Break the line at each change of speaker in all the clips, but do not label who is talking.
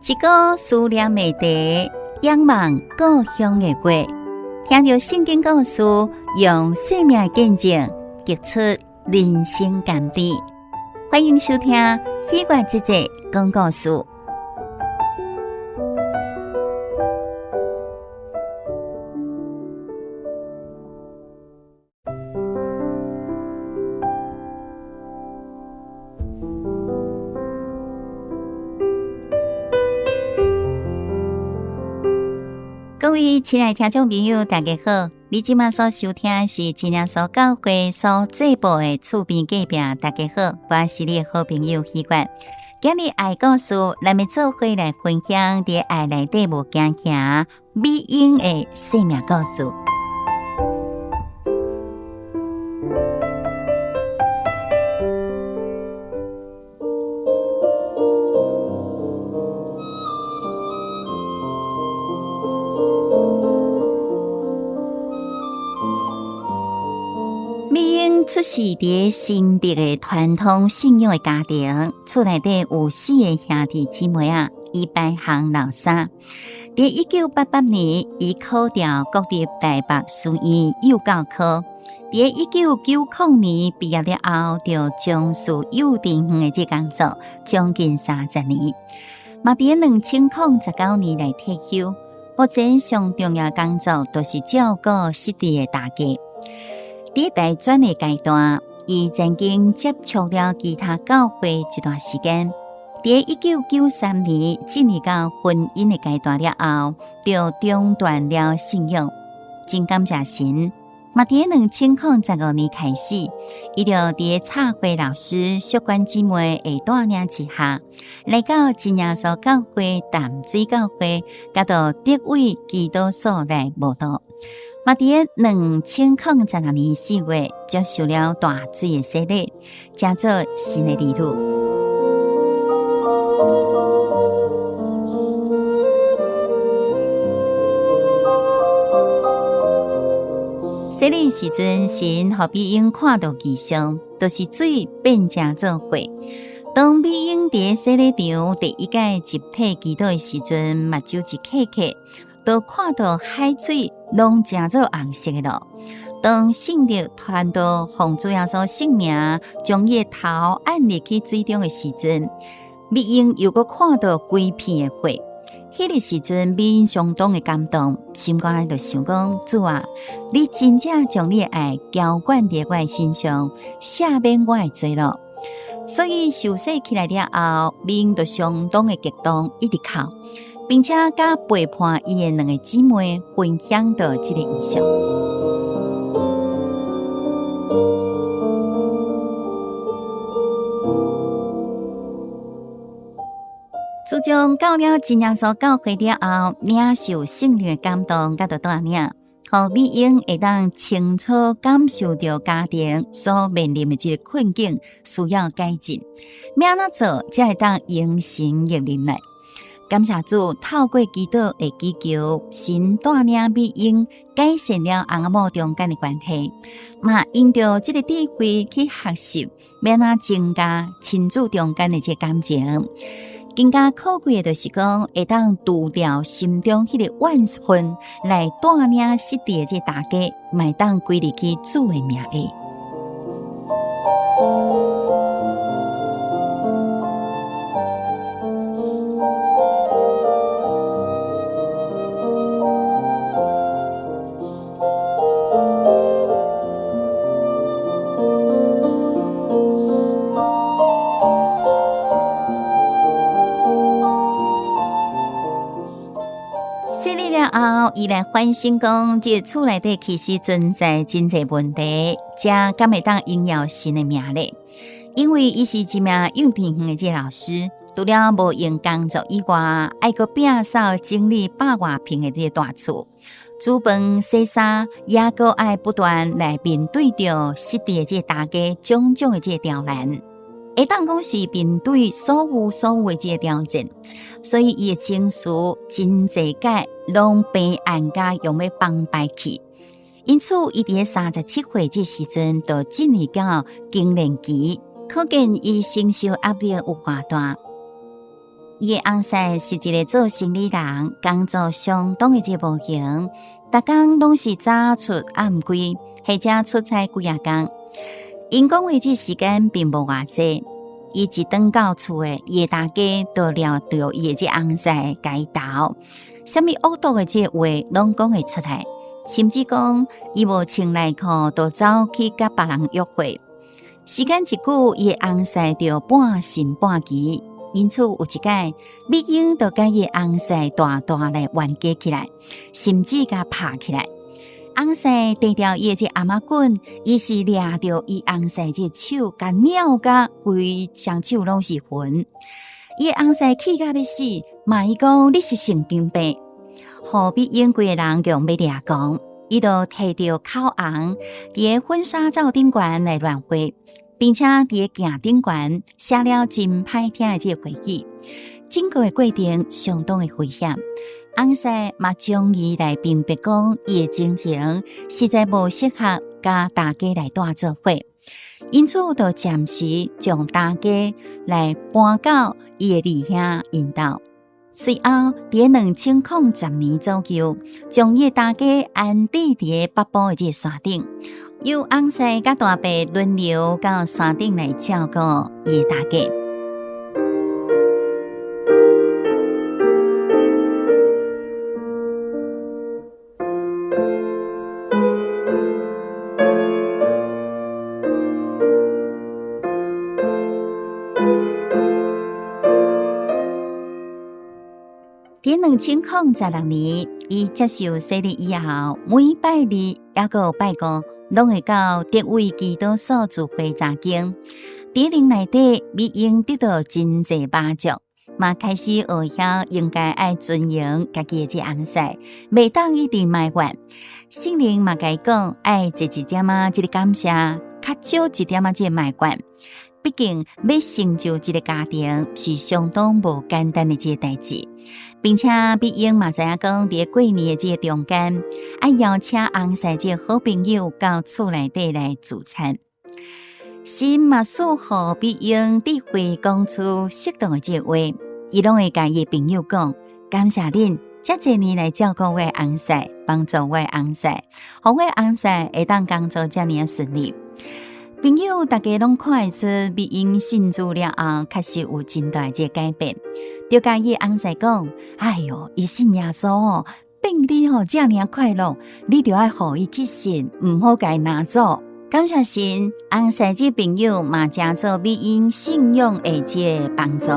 一个思念的地，仰望故乡的月，听着圣经故事，用生命见证结出人生甘甜。欢迎收听喜悦姐姐讲故事。各位亲爱的听众朋友，大家好！你今麦所收听的是真耶稣教会所制播的厝边隔壁。大家好，我是你的好朋友希冠。今日爱故事，咱们做伙来分享伫爱内底无惊吓美英的生命故事。出世伫新竹的传统信仰的家庭，厝内底有4个兄弟姊妹啊，伊排行老三。伫1988年，伊考调国立台北师院幼教科。伫1990年毕业了后，就从事幼稚园的这工作，将近30年。嘛伫2009年来退休。目前上重要工作就是照顾失智的大家。伫大专的阶段，伊曾经接触了其他教会一段时间。伫1993年进入到婚姻的阶段了后，就中断了信仰。真感谢神，嘛伫2015年开始，伊就伫插会老师、小管姊妹的带领之下，来到真耶稣教会淡水教会，甲到德伟基督所来慕道。嘛伫2016年4月接受了大水的洗礼，加做新的理路。洗礼时阵，神互美英看到异象，就是水变成做火。当美英伫洗礼场第一届集体祈祷的时阵，目睭一刻刻，都看到海水拢成做红色的咯。当圣灵传到奉主耶稣性命，将伊头按入去水中的时阵，美英又搁看到规片的火。迄个时阵，美英相当的感动，心肝内就想讲：主啊，你真正将你的爱浇灌伫我的身上，赦免我的罪咯。所以受洗起来了后，美英就相当的激动，一直哭。并且甲陪伴伊的2个姊妹分享到这个意象。自从到了真耶稣教会了后，领受圣灵的感动，甲到带领，互美英会当清楚感受到家庭所面临的这个困境，需要改进。要安怎做，才会当迎神入灵来？感谢主，透过祈祷的祈求，神带领美英改善了翁仔某中间的关系，嘛用着这个智慧去学习，要怎增加亲子中间的这感情。更加可贵的就是讲，会当除掉心中迄个怨恨，来带领失智的这大家，嘛会当归入去主的名下。伊来反省讲，这厝内底其实存在真侪问题，才敢会当应验神的命令。因为伊是一名幼稚园的这老师，除了无用工作以外，还阁摒扫整理100多平的这大厝，煮饭洗衫，也阁爱不断来面对着失智的这大家种种的这刁难。会当讲是面对所有的这挑战，所以伊的情绪真侪解拢被按家用要放摆去。因此，伊伫37岁这时阵，就进入到更年期，可见伊承受压力有偌大。伊的翁婿是一个做生意人，工作相当的无闲，逐工拢是早出暗归，或者出差几啊工。因讲话这时间并无偌济，伊一回到厝诶，伊的大家都料到伊的这翁婿甲伊斗，啥物恶毒的这话拢讲会出来，甚至讲伊无穿内裤都走去甲别人约会。时间一久，伊的翁婿就半信半疑。因此有一届，美英就甲伊翁婿大大来冤家起来，甚至甲拍起来。翁婿摕掉伊这阿妈棍，伊是抓着伊翁婿这手，甲扭甲规双手拢是痕。伊翁婿气甲要死，骂伊讲你是神经病。何美英规个人强要掠讲，伊就摕着口红，伫个婚纱照顶悬来乱画。并且伫个镜顶悬写了真歹听的这个回忆，整个的过程相当的危险。翁婿嘛将伊来辨别讲伊的情形实在无适合甲大家来带做伙，因此就暂时将大家来搬到伊的二兄因兜。随后伫2010年左右，将伊大家安置伫个北部的这个山顶。由翁婿甲大伯轮流到山顶来照顾伊的大家。伫2016年，伊接受洗礼以后，每拜二也个拜五，拢会到德位基督所聚会查经。伫灵内底，美英得到真济巴祝，嘛开始学晓应该爱尊荣家己的这翁婿，袂当一直埋怨。圣灵嘛甲伊讲，爱一点仔这个感谢，较少一点仔这个埋怨。毕竟要成就一个家庭是相当无简单的这个代志，并且美英嘛知影讲，伫过年的这个中间，爱邀请翁婿这个好朋友到厝内底来聚餐。神嘛赐互美英智慧讲出适当的这个话，伊拢会甲伊朋友讲，感谢恁这几年来照顾我的翁婿，帮助我的翁婿，互我的翁婿会当工作这么顺利。朋友大家拢看会出，美英信主了后，确实有真大这改变。就甲伊翁婿讲：“哎哟，伊信耶稣哦，变你哦这么快乐，你就要互伊去信，唔好甲伊拿走。”感谢神，翁婿这朋友嘛，加做美英信仰的这个帮助。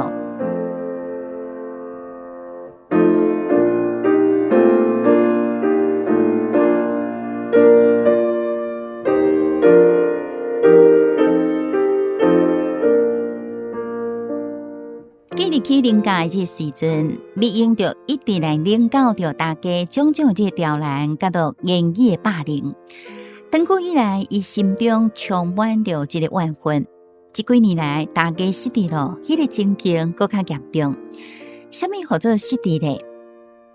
去灵教的这时阵，美英就一直来领教着大家种种这刁难，甲到言语的霸凌。长久以来，伊心中充满着这个怨愤。这几年来，大家失智了，迄个情形更加严重。什么叫做失智呢？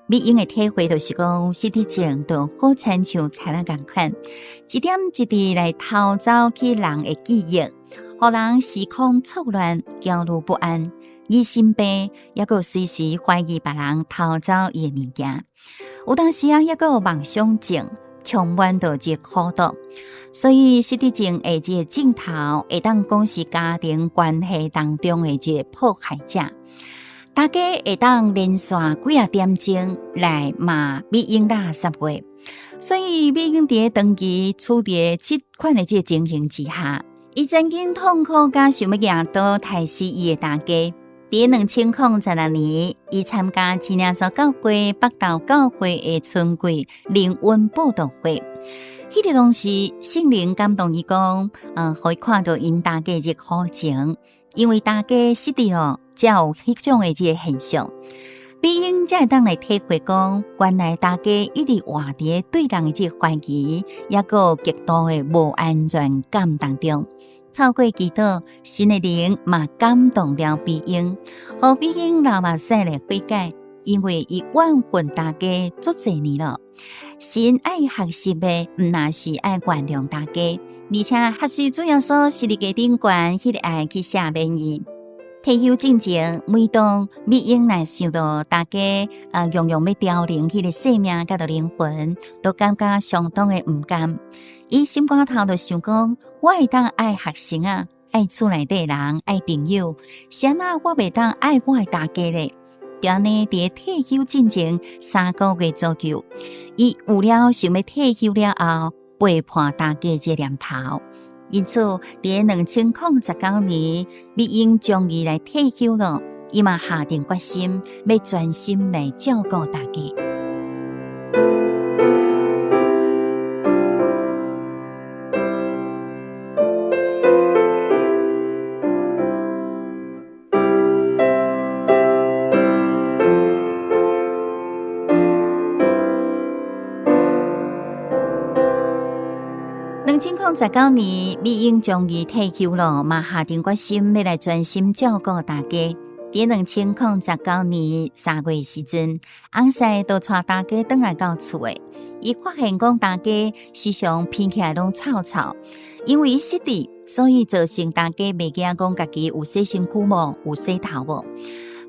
美英的体会就是讲，失智症就好亲像豺狼共款，一点一滴来偷走去人的记忆，互人时空错乱、焦虑不安。疑心病，也个随时怀疑别人偷走伊的物件，有当时也个妄想症，充满着这苦毒。所以失智症的这个镜头，会当讲是家庭关系当中的这个迫害者。大家会当连续几啊点钟来骂美英垃圾话，所以美英伫长期处伫这款的这个情形之下，伊曾经痛苦甲想要举刀杀死伊的大家。伫2016年，伊参加真耶稣教会北投教会的春季灵恩布道会。迄个当时，圣灵感动伊讲，可以看到因大家这苦情，因为大家失智了，才有迄种的这个现象。美英才会当来体会讲，原来大家一直活伫对人的这个怀疑，也个极度的无安全感当中。透过祈祷，神的灵嘛感动了美英，互美英流目屎来悔改，因为伊怨恨大家足侪年了。神爱学习的，毋那是爱原谅大家，而且学习主要说是伫家顶悬，迄个爱去赦免伊。退休进前，每当美英来想到大家样样要凋零，迄个生命甲着灵魂，都感觉相当的毋甘。伊心肝头就想讲，我会当爱学生啊，爱厝内底人，爱朋友，谁啊我袂当爱我的大家咧？就安尼，伫退休进前3个月左右，伊有了想要退休了后背叛大家这念头。因此，伫2009年，美英终于来退休了。伊嘛下定决心，要专心来照顾大家。2019年，美英终于退休了，嘛下定决心要来专心照顾大家。伫2019年3月时阵，翁婿就带大家返来到厝诶。伊发现讲大家时常偏起来拢吵吵，因为伊失智，所以造成大家袂记讲家己有洗身躯无，有洗头无。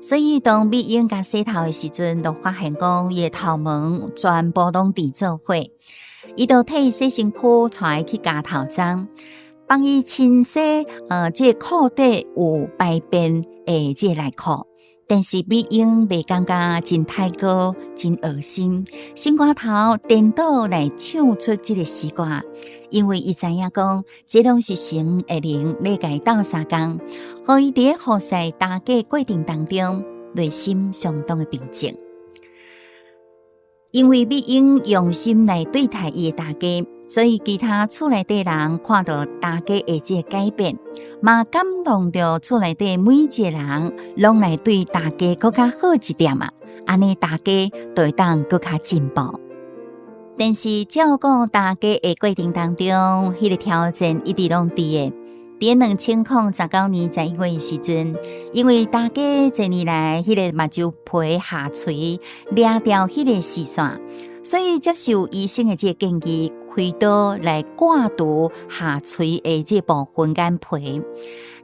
所以当美英甲洗头诶时阵，就发现讲伊诶头毛全部拢伫做伙。伊就替洗身躯带去加头章，帮伊清洗这裤底有排便诶这内裤。但是美英袂感觉真太过，真恶心，心肝头颠倒来唱出这个诗歌，因为伊知影讲，这拢是神会灵咧甲伊斗相共，互伊伫服侍大家过程当中，内心相当的平静。因为美英用心来对待伊的大家，所以其他厝内底人看到大家的这个改变，嘛感动着厝内底每一个人，拢来对大家更加好一点啊！安尼大家就会当更加进步。但是照顾大家的过程当中，迄个挑战一直拢伫的。伫2019年11月时阵，因为大家这年来迄个目睭皮下垂，掠掉迄个视线，所以接受医生的这个建议，开刀来刮除下垂的这部分眼皮。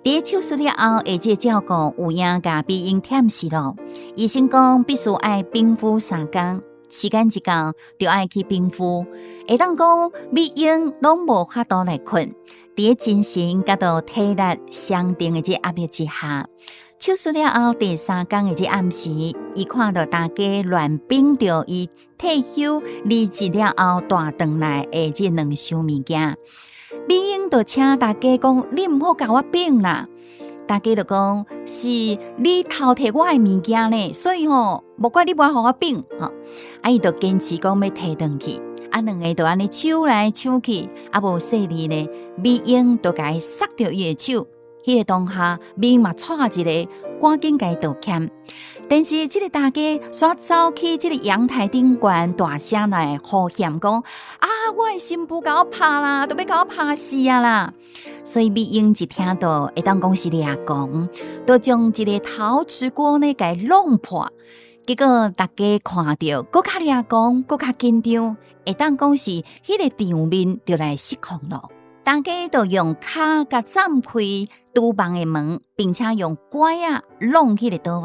伫手术了后，的这照顾有影甲美英忝死了。医生讲必须爱冰敷3天，时间一到就爱去冰敷，会当讲美英拢无法度来困。伫精神甲到体力相定的这压力之下，手术了后第3天的这暗时，伊看到大家乱冰着伊退休离职了后带回来的这2箱物件，美英就请大家讲：你唔好甲我冰啦！大家就讲是你偷摕我的物件呢，所以无怪你无互我冰伊就坚持讲要摕回去。2个就安尼抢来抢去，无细腻呢。美英就甲伊杀掉伊的手，迄个当下，美英嘛踹一个，赶紧甲伊道歉。但是这个大家煞走去这个阳台顶悬，大声来呼喊讲：我的新妇甲我拍啦，都要甲我拍死啊啦！所以美英一听到，会当讲是掠讲，就将一个陶瓷锅呢甲伊弄破。结果大家看到，更加掠讲，更加紧张，会当讲是迄个场面就来失控了。大家都用脚甲展开厨房的门，并且用拐弄迄个刀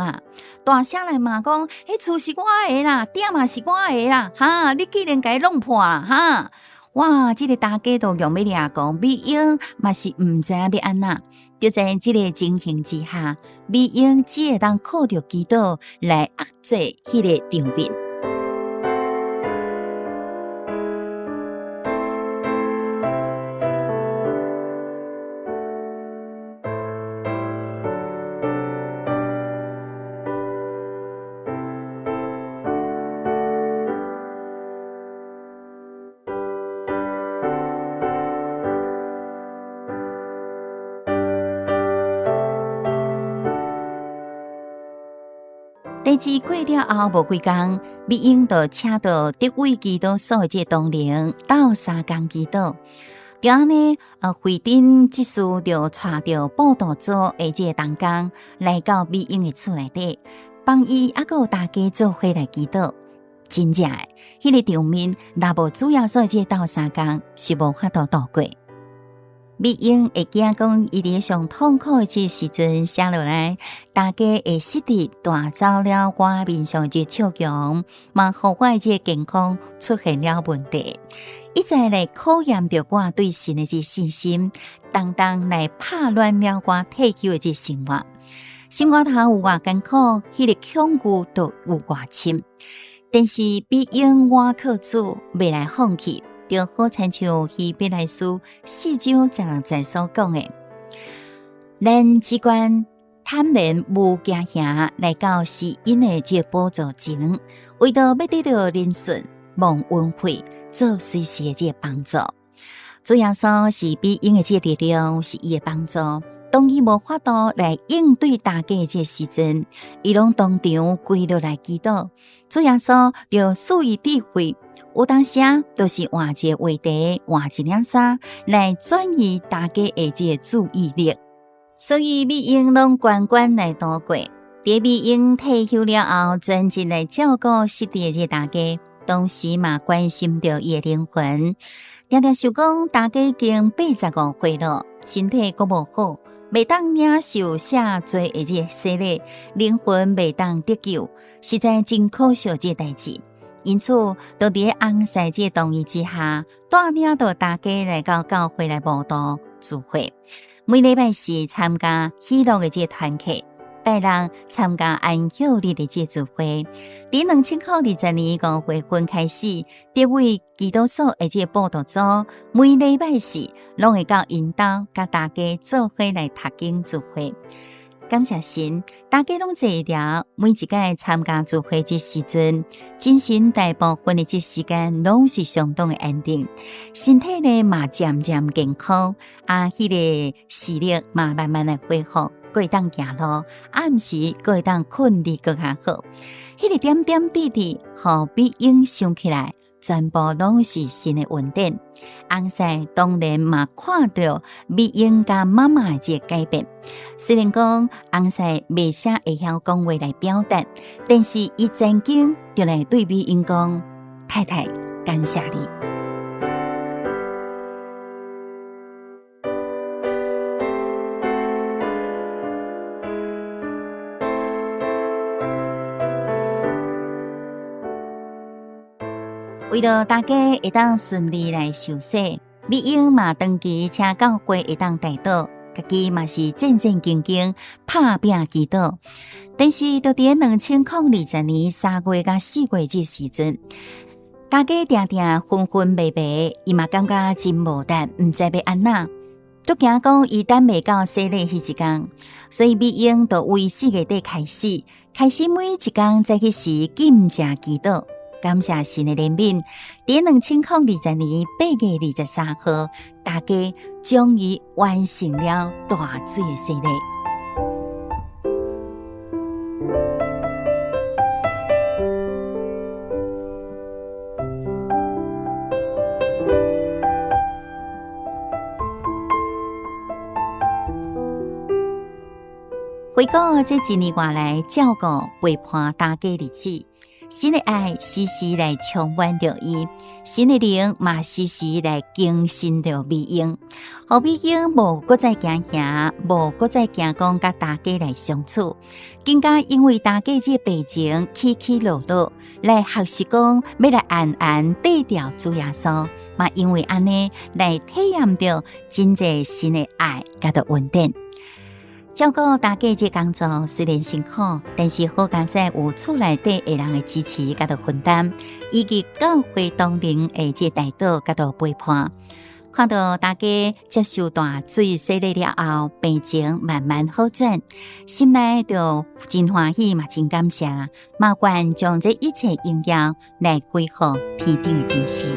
大声来骂讲：迄厝是我的啦，店嘛是我的啦，哈！你既然甲伊弄破啦，哈！哇！这个大家都用要掠讲，美英嘛是唔知要安那。就在这个情形之下，美英只会当靠着祈祷来压制迄个场面。代志过了后无几天，美英就请到德位祈祷所的这同龄斗3天祈祷。就安尼，会顶即事就带着报道组的这同工来到美英的厝内底，帮伊还有大家做伙来祈祷。真正的，迄个场面，若无主要所的这斗3天是无法度度过。美英会惊讲，伊伫上痛苦的这时阵写落来，大家会识得带走了我面上这笑容，嘛互我这健康出现了问题。一再来考验着我对神的这信心，当当来拍乱了我退休的这生活。心肝头有偌艰苦，迄个恐惧都有偌深。但是美英我靠主，未来放弃。就好亲像希伯来书4章16节所讲的，咱只管坦然无惊吓来到施恩的这宝座前，为着要得到仁顺、蒙恩惠、做随时的这帮助。主耶稣是美英的这力量，是伊的帮助。当伊无法度来应对大家的这时阵，伊拢当场跪落来祈祷。主耶稣就赐予智慧。有当时都是换一个话题，换一领衫来转移大家的这注意力，所以美英拢关关来度过。在美英退休了后，专心来照顾失地的这大家，同时嘛关心着伊的灵魂。常常想讲，大家已经85岁了，身体阁无好，未当领受下罪的这洗礼，灵魂未当得救，实在真可惜这代志。因此，就伫红西这同意之下，带领到大家来到教会来报道聚会。每礼拜四参加喜乐的这团契，带人参加安休日的这聚会。伫2020年5月份开始，这位基督徒的这报道组，每礼拜四拢会到因兜，甲大家做伙来读经聚会。感谢神，大家拢坐了，每一届参加聚会这时阵，精神大部分的这时间拢是相当的安定，身体呢嘛渐渐健康，迄个视力嘛慢慢的恢复，过会当行路，暗时过会当困得更加好。迄个点点滴滴，互美英想起来，全部拢是神的恩典。红西当然嘛看到美英甲妈妈的这改变，虽然讲红西未啥会晓讲话来表达，但是伊曾经就来对美英讲：“太太，感谢你。”为了大家会当顺利来受洗，美英嘛长期请教会会当带导，家己嘛是战战兢兢拍拼祈祷。但是就伫2020年3月甲4月这时阵，大家定定昏昏迷迷，伊嘛感觉真无力，毋知要安那。都惊讲伊等未到洗礼迄一天，所以美英就为4月底开始每一天早起时禁食祈祷。感谢神的怜悯，伫2020年8月23號，大家終於完成了大水的洗禮。回顧這一年外來照顧陪伴大家日子。神的愛時時來充滿着伊，神的靈嘛時時來更新着美英，互美英無擱再驚嚇，無擱再驚講甲大家來相處，更加因為大家這病情起起落落，來學習講要來安安對調主耶穌，嘛因為安尼來體驗着真濟神的愛甲着恩典。照顧大家這工作雖然辛苦，但是好感謝有厝內底的人的支持甲着分擔，以及教會當年的這帶導甲着陪伴。看到大家接受大水洗禮了後，病情慢慢好轉，心內就真歡喜嘛，真感謝，嘛願將這一切榮耀來歸乎天頂的真神。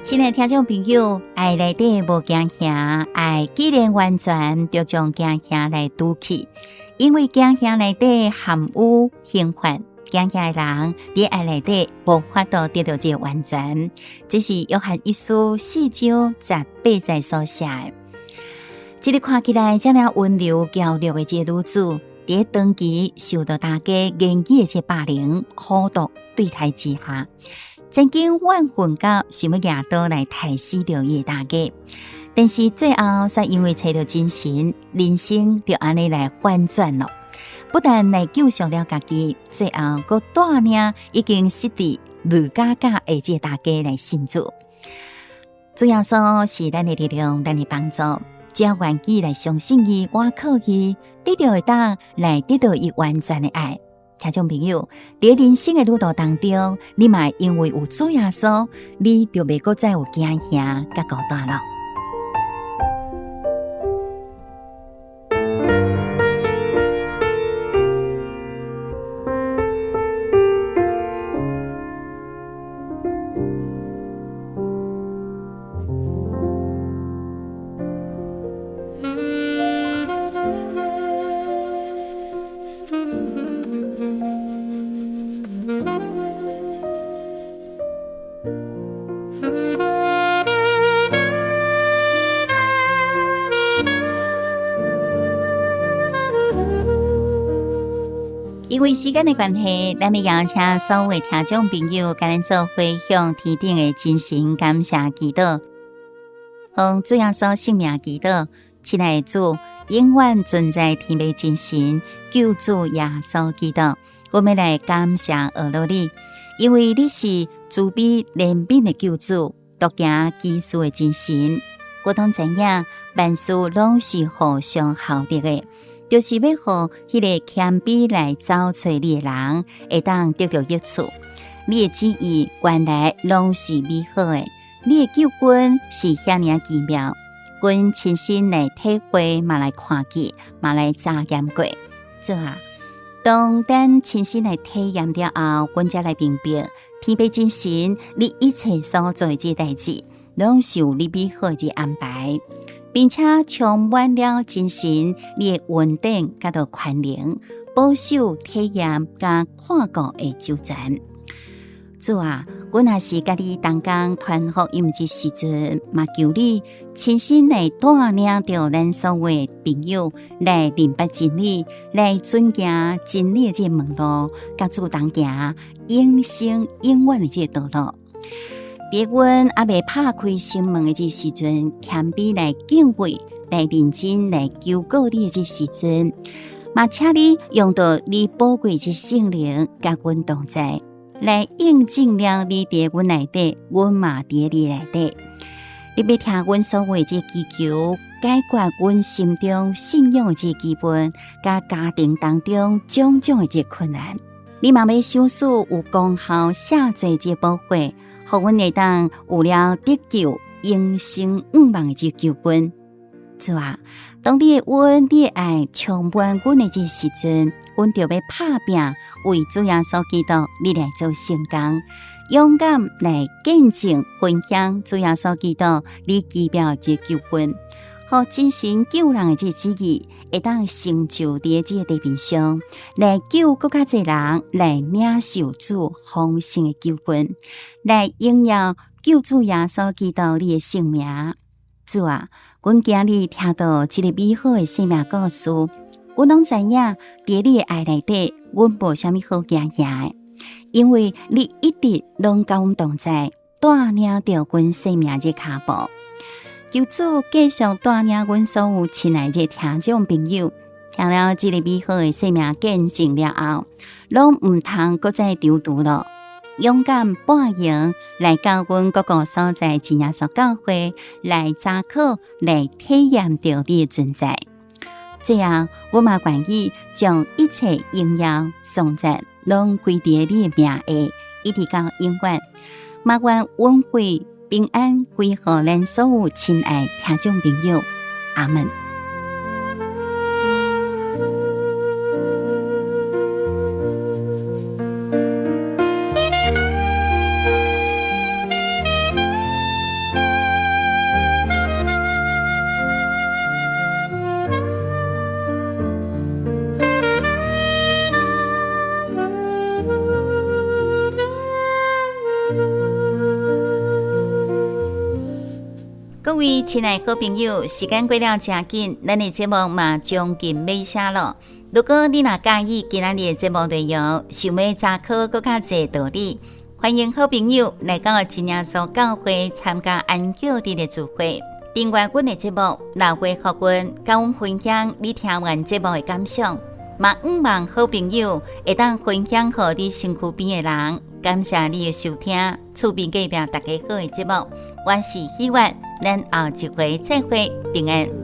亲爱听众朋友，爱内底无惊吓，爱既然完全就将惊吓来拄起，因为惊吓内底含有刑罚，惊吓的人伫爱内底无法度得到这完全。这是约翰一书4章18节所写的。这个看起来这样温柔娇弱的这女子，在长期受到大家言语的这霸凌、苦毒对待之下，曾经万分到想要拿刀来杀死掉伊大家，但是最后却因为找到真神，人生就安尼来反转了。不但来救赎了家己，最后佫带领已经失去二家的这大家来信主。主耶稣是咱的力量，咱的帮助。只要愿意来相信伊、倚靠伊，你就会当来得到伊完全的爱。听众朋友，在人生的路途当中，你嘛因为有主耶稣，你就袂佫再有惊吓甲孤单了。因为时间的关系，咱们邀请所有的听众朋友，跟咱做回向天顶的真神感谢祈祷，奉主耶稣圣名祈祷，亲爱的主，永远存在天父真神救主耶稣基督，我们来感谢阿罗你，因为你是慈悲怜悯的救主，独行奇事的真神。我当知影，万事拢是互相效力的。就是要互迄个谦卑来找找你的人，会当得到益处。你的旨意原来拢是美好的，你的救恩是遐尔奇妙，阮亲身来体会，嘛来看见，嘛来查验过。主啊，当咱亲身来体验了后，阮才来明白，天父真神，你一切所做的这代志，拢是有你美好的安排。并且充满了真神你的稳定甲到宽容，保守体验甲看顾的周全。主啊，阮也是甲你同工传福音之时阵，嘛求你亲身来带领着咱所有的朋友来明白真理，来遵行真理的这门路，甲主同行永生永远的这道路。在阮还未拍开心门的这时阵，谦卑来敬畏，来认真来求告你的这时阵，嘛请你用到你宝贵之圣灵，甲阮同在，来印证了你在阮内底，阮嘛在你内底。你要听阮所有的这祈求，解决阮心中信仰的这基本，甲家庭当中种种的这困难。你嘛要想使有功效下侪这宝贵。互阮会当有了得救永生永望的这救恩。主啊，当你的恩、你的爱充满阮的这时阵，阮就要拍拼，为主耶稣基督你来做成功，勇敢来见证分享主耶稣基督你奇妙这救恩，互真神救人的这旨意会当成就在这地面上，来救更加侪人来领受主丰盛的救恩，来荣耀救主耶稣基督你的圣名。主啊，阮今日听到这个美好的生命故事，阮拢知影，在你的爱内底，阮无啥物好惊吓的，因为你一直拢甲阮同在，带领着阮生命这脚步。求主继续带领阮所有亲爱的听众朋友，听了这个美好的生命见证了后，拢毋通搁再丢毒了，勇敢半赢来到阮各个所在真耶稣教会来查考，来体验到你的存在。这样，我嘛愿意将一切荣耀颂赞拢归伫你的名下，一直到永远。嘛愿恩惠平安归乎咱所有亲爱听众朋友，阿们。各各位亲爱好朋友，时间过了真紧，咱的节目嘛将近尾声了。如果你若介意今仔日的节目内容，想要查考更较侪道理，欢迎好朋友来到真耶稣教会参加安教日的聚会。订阅阮的节目，留话互阮，甲阮分享你听完节目的感想。嘛，毋望好朋友会当分享互你身躯边的人。感谢你的收听，厝边隔壁大家好的节目，我是希望咱后一回再会，平安。